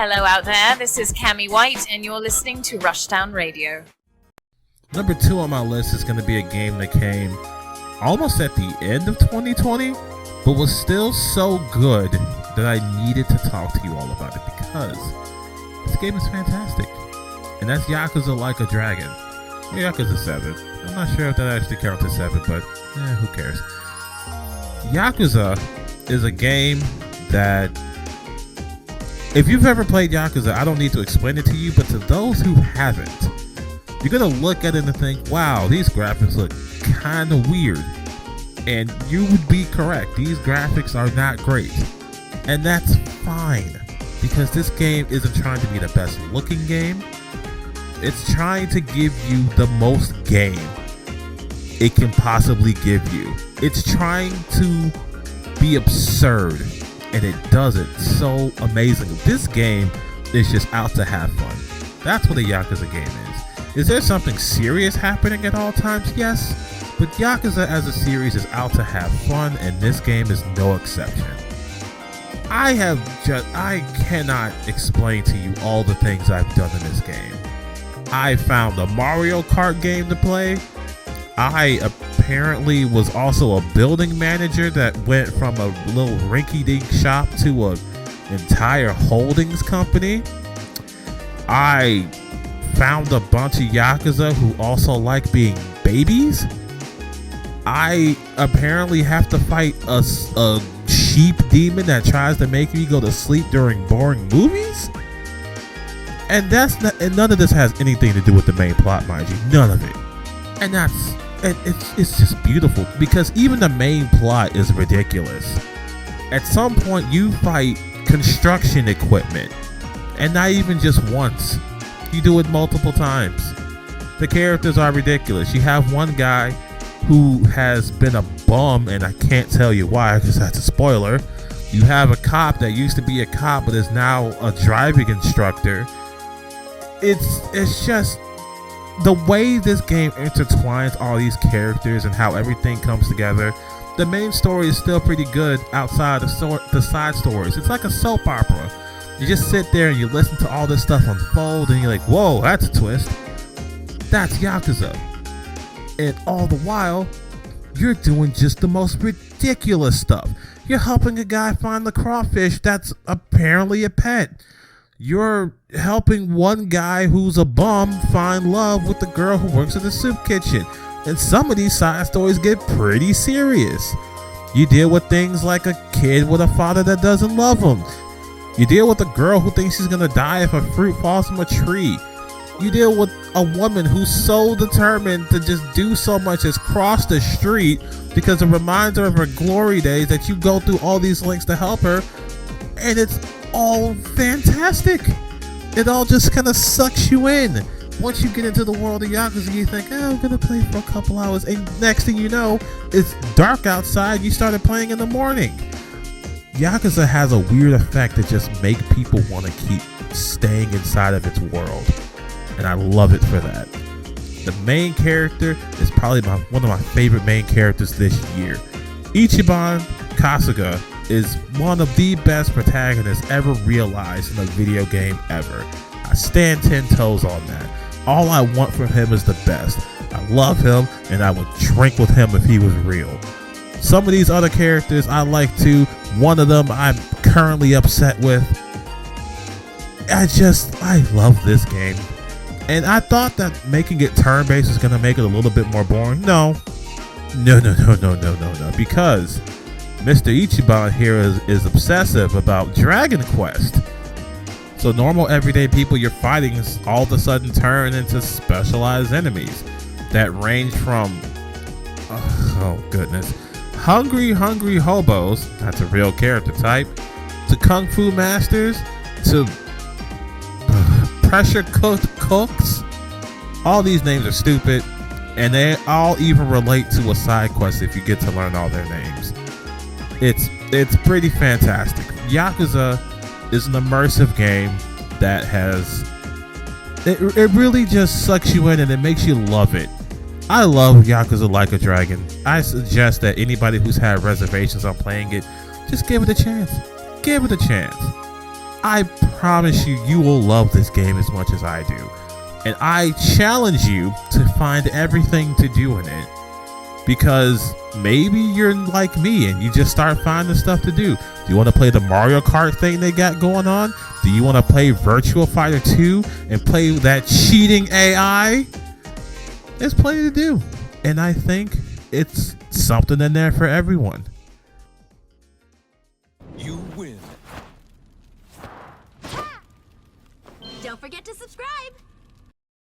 Hello out there, this is Cammie White, and you're listening to Rushdown Radio. Number 2 on my list is going to be a game that came almost at the end of 2020, but was still so good that I needed to talk to you all about it because this game is fantastic. And that's Yakuza Like a Dragon. Yakuza 7. I'm not sure if that actually counts as 7, but who cares? Yakuza is a game that, if you've ever played Yakuza, I don't need to explain it to you, but to those who haven't, you're going to look at it and think, wow, these graphics look kind of weird. And you would be correct. These graphics are not great. And that's fine, because this game isn't trying to be the best looking game. It's trying to give you the most game it can possibly give you. It's trying to be absurd, and it does it so amazing. This game is just out to have fun. That's what a Yakuza game is. Is there something serious happening at all times? Yes, but Yakuza as a series is out to have fun, and this game is no exception. I cannot explain to you all the things I've done in this game. I found a Mario Kart game to play. I apparently was also a building manager that went from a little rinky-dink shop to an entire holdings company. I found a bunch of Yakuza who also like being babies. I apparently have to fight a sheep demon that tries to make me go to sleep during boring movies. And none of this has anything to do with the main plot, mind you. None of it. And it's just beautiful, because even the main plot is ridiculous. At some point you fight construction equipment, and not even just once. You do it multiple times. The characters are ridiculous. You have one guy who has been a bum, and I can't tell you why because that's a spoiler. You have a cop that used to be a cop but is now a driving instructor. It's just the way this game intertwines all these characters and how everything comes together. The main story is still pretty good outside of the side stories. It's like a soap opera. You just sit there and you listen to all this stuff unfold, and you're like, whoa, that's a twist. That's Yakuza. And all the while, you're doing just the most ridiculous stuff. You're helping a guy find the crawfish that's apparently a pet. You're helping one guy who's a bum find love with the girl who works at the soup kitchen. And some of these side stories get pretty serious. You deal with things like a kid with a father that doesn't love him. You deal with a girl who thinks she's gonna die if a fruit falls from a tree. You deal with a woman who's so determined to just do so much as cross the street because it reminds her of her glory days that you go through all these lengths to help her. And it's all fantastic. It all just kind of sucks you in. Once you get into the world of Yakuza, you think, oh, I'm gonna play for a couple hours, and next thing you know, it's dark outside. You started playing in the morning. Yakuza has a weird effect that just make people want to keep staying inside of its world, and I love it for that. The main character is probably one of my favorite main characters this year. Ichiban Kasuga is one of the best protagonists ever realized in a video game ever. I stand 10 toes on that. All I want from him is the best. I love him, and I would drink with him if he was real. Some of these other characters I like too. One of them I'm currently upset with. I love this game. And I thought that making it turn-based is going to make it a little bit more boring. No. Because Mr. Ichiban here is obsessive about Dragon Quest. So normal everyday people you're fighting all of a sudden turn into specialized enemies that range from, oh goodness, hungry hobos, that's a real character type, to kung fu masters, to pressure cooked cooks. All these names are stupid, and they all even relate to a side quest if you get to learn all their names. It's pretty fantastic. Yakuza is an immersive game that has it really just sucks you in, and it makes you love it. I love Yakuza Like a Dragon. I suggest that anybody who's had reservations on playing it, just give it a chance. Give it a chance. I promise you, you will love this game as much as I do. And I challenge you to find everything to do in it. Because maybe you're like me and you just start finding stuff to do. Do you want to play the Mario Kart thing they got going on? Do you want to play Virtua Fighter 2 and play that cheating AI? There's plenty to do. And I think it's something in there for everyone.